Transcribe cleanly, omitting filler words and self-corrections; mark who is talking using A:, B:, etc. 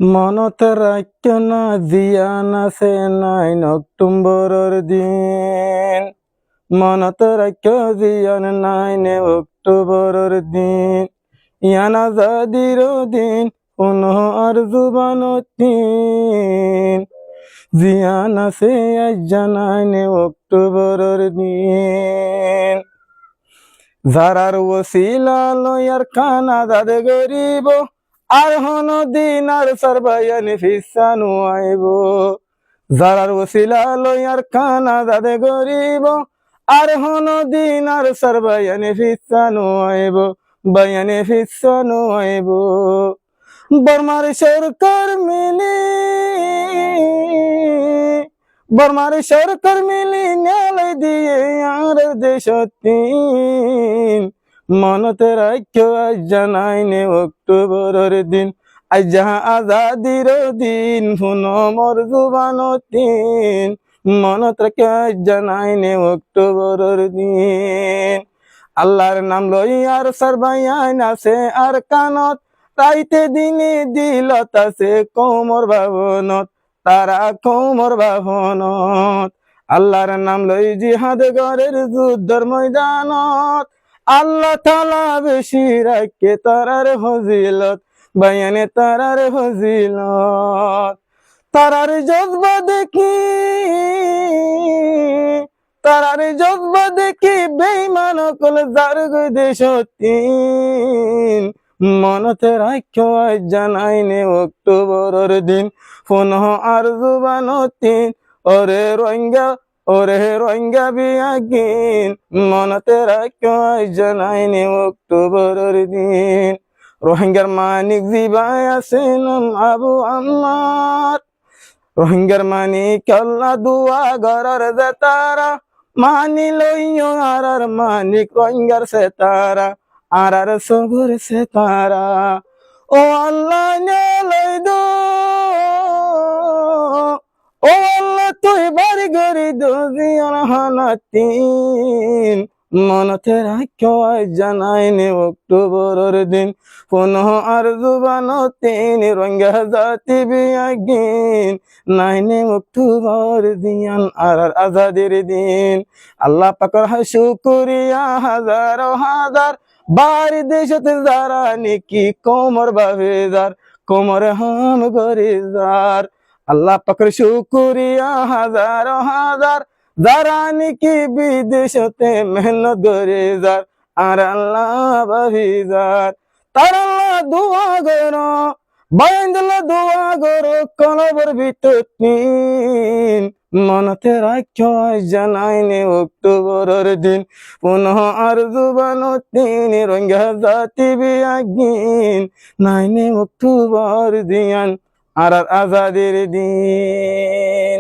A: মনত রাখ না জিয়ান আছে 9 অক্টোবরের দিন। মনত রাখ জিয়ান 9 অক্টোবরের দিন। ইয়ান আজাদির দিন পুনঃ আর জুবানতিন। জিয়ান আছে আজ 9 অক্টোবরের দিন। যারার ওসিলা লয়ার কানা দাদে গরিব আর হন দিন আর সারবায়ানি ফিসানু আইব। যারার ওসিলা লয়ার কানা দাদে গরিব আর হন দিন আর সারবায়ানি ফিসানু আইব। বায়ানি ফিসানু আইব। বর্মার সরকার মিলি বর্মার সরকার মিলি নেলে দিয়ে আর দেশতিন। মনতে রাখো আজ 9 অক্টোবরের দিন। আজ যাহা আজাদির দিন ফুন মর জুবানতিন। মনত রাখো আজ 9 অক্টোবরের দিন। আল্লাহর নাম লই আর সারবায়ান আছে আর কানত। রাইতে দিনে দিলত আছে কোমর ভাবনত। তারা কোমর ভাবনত। আল্লাহর নাম লই জিহাদ গরের যুদ্ধর ময়দানত। আল্লাহ তাআলা বেশি রাখে তারার ফজিলত। বায়ানে তারার ফজিলত। তারার জজবা দেখি বেঈমান কল যার দেশতিন। মনতে রাখো আজ 9 অক্টোবরের দিন পুনঃ আর জুবানতিন। ওরে রোহিঙ্গা বিয়াগিন। মনতে রাখো আজ 9 অক্টোবরের দিন। রোহিঙ্গার মানিক জিবাই আছেন আবু আম্মার। রোহিঙ্গার মানিক আল্লাহ দুয়া গরার যে তারা। মানি লইও আর মানিক রোহিঙ্গার সে তারা। আর সগর সে তারা। ও আল্লাহ নেলাই দো। ও আল্লাহ তুই বাড়ি গরি দো জিয়ান হানাতিন। মনতে রাখো আজ 9 অক্টোবরের দিন পুনঃ আর জুবানতিন। রোহিঙ্গা জাতি বিয়াগিন 9 অক্টোবর দিয়ান আর আজাদির দিন। আল্লাহ পাকের শুকরিয়া হাজার হাজার বাড়ি দেশতে যারা নেকি কোমর বাভেদার কোমর হাম গরিজার। আল্লাহ পাকের শুকরিয়া হাজার হাজার যারা নাকি বিদেশতে মেহনত করে যার আর আল্লাহ বাভিজার। তার আল্লাহ দোয়া করো বাইন্দলা দোয়া করো কলবর ভিতর। মনতে রাখো আজ 9 অক্টোবরের দিন পুনঃ আর জুবানতিন। রোহিঙ্গা জাতি বিয়াগিন 9 অক্টোবর দিয়ান আর আজাদির দিন।